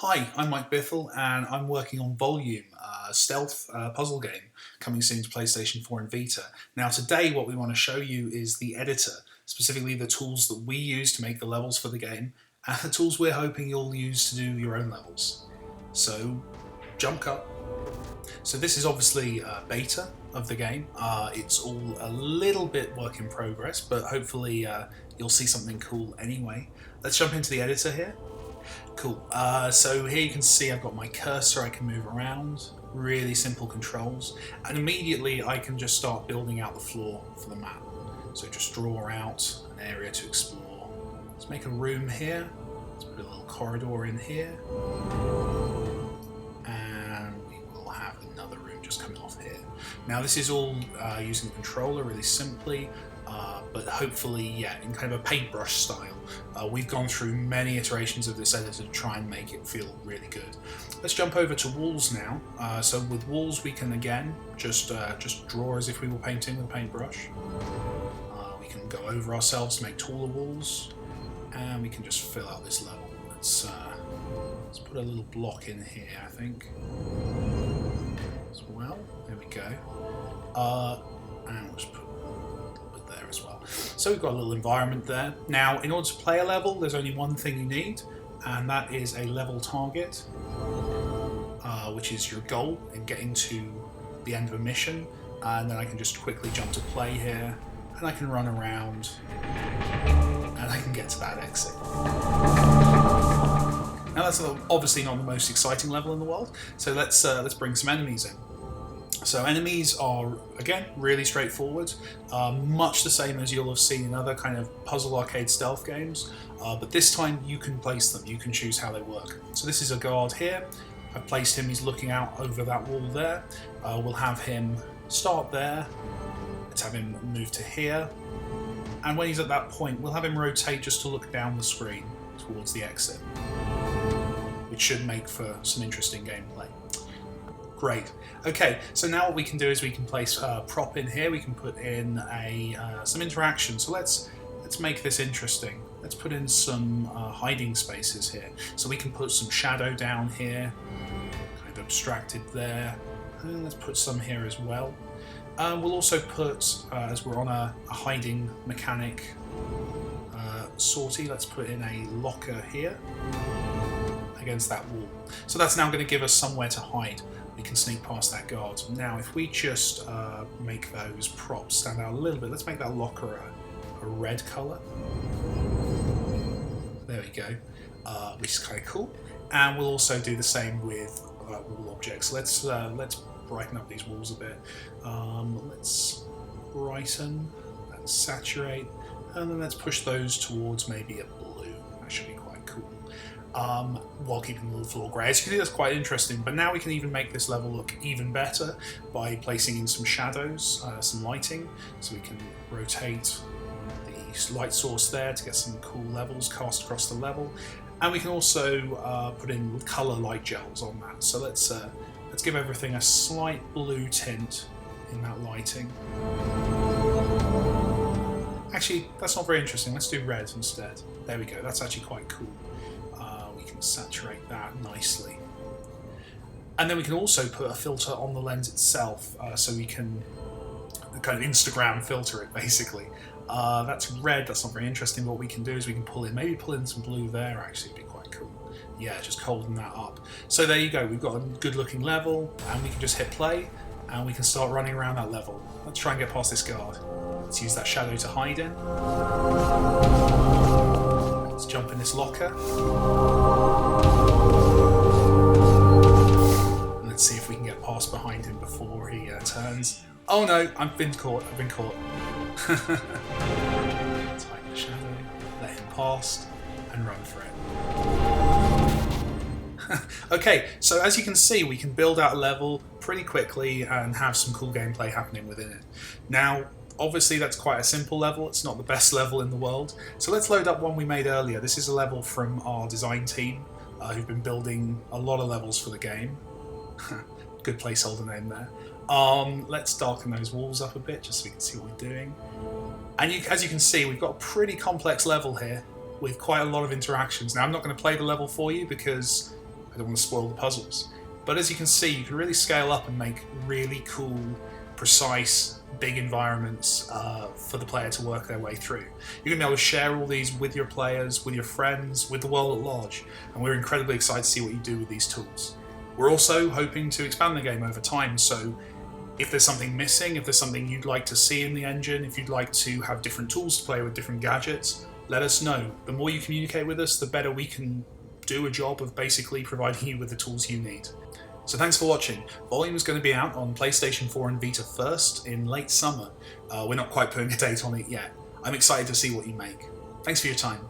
Hi, I'm Mike Bithell, and I'm working on Volume, a stealth puzzle game coming soon to PlayStation 4 and Vita. Now today what we want to show you is the editor, specifically the tools that we use to make the levels for the game, and the tools we're hoping you'll use to do your own levels. So, jump cut. So this is obviously a beta of the game. It's all a little bit work in progress, but hopefully you'll see something cool anyway. Let's jump into the editor here. Cool, so here you can see I've got my cursor, I can move around, really simple controls, and immediately I can just start building out the floor for the map. So just draw out an area to explore. Let's make a room here, let's put a little corridor in here, and we will have another room just coming off here. Now this is all using the controller really simply, but hopefully, yeah, in kind of a paintbrush style. We've gone through many iterations of this editor to try and make it feel really good. Let's jump over to walls now. So with walls we can again just draw as if we were painting with a paintbrush. We can go over ourselves to make taller walls, and we can just fill out this level. Let's put a little block in here, I think, as well. There we go. And we'll just put there as well. So we've got a little environment there. Now, in order to play a level, there's only one thing you need, and that is a level target, which is your goal in getting to the end of a mission. And then I can just quickly jump to play here, and I can run around, and I can get to that exit. Now that's obviously not the most exciting level in the world, so let's bring some enemies in. So enemies are, again, really straightforward, much the same as you'll have seen in other kind of puzzle arcade stealth games, but this time you can place them, you can choose how they work. So this is a guard here, I've placed him, he's looking out over that wall there. We'll have him start there, let's have him move to here, and when he's at that point we'll have him rotate just to look down the screen towards the exit, which should make for some interesting gameplay. Great. Okay, so now what we can do is we can place a prop in here. We can put in some interaction. So let's make this interesting. Let's put in some hiding spaces here. So we can put some shadow down here, kind of abstracted there. And let's put some here as well. We'll also put, as we're on a hiding mechanic sortie, let's put in a locker here against that wall. So that's now going to give us somewhere to hide. We can sneak past that guard. Now if we just make those props stand out a little bit, let's make that locker a red colour. There we go, which is kind of cool. And we'll also do the same with wall objects. Let's brighten up these walls a bit. Let's brighten, let's saturate, and then let's push those towards maybe a blue. That should be quite cool. While keeping the floor grey. As you can see, that's quite interesting, but now we can even make this level look even better by placing in some shadows, some lighting, so we can rotate the light source there to get some cool levels cast across the level, and we can also put in colour light gels on that. So let's give everything a slight blue tint in that lighting. Actually, that's not very interesting. Let's do red instead. There we go. That's actually quite cool. Saturate that nicely, and then we can also put a filter on the lens itself, so we can kind of Instagram filter it basically. That's red, that's not very interesting. What we can do is we can maybe pull in some blue there. Actually, it'd be quite cool. Yeah, just holding that up. So there you go, we've got a good looking level, and we can just hit play and we can start running around that level. Let's try and get past this guard. Let's use that shadow to hide in. Let's jump in this locker. And let's see if we can get past behind him before he turns. Oh no, I've been caught. Let's hide in the shadow, let him pass, and run for it. Okay, so as you can see, we can build out a level pretty quickly and have some cool gameplay happening within it. Now, obviously that's quite a simple level, it's not the best level in the world, so let's load up one we made earlier. This is a level from our design team, who've been building a lot of levels for the game. Good placeholder name there. Let's darken those walls up a bit just so we can see what we're doing. And as you can see, we've got a pretty complex level here with quite a lot of interactions. Now I'm not going to play the level for you because I don't want to spoil the puzzles. But as you can see, you can really scale up and make really cool, precise, big environments for the player to work their way through. You're going to be able to share all these with your players, with your friends, with the world at large, and we're incredibly excited to see what you do with these tools. We're also hoping to expand the game over time, so if there's something missing, if there's something you'd like to see in the engine, if you'd like to have different tools to play with, different gadgets, let us know. The more you communicate with us, the better we can do a job of basically providing you with the tools you need. So thanks for watching. Volume is going to be out on PlayStation 4 and Vita first in late summer. We're not quite putting a date on it yet. I'm excited to see what you make. Thanks for your time.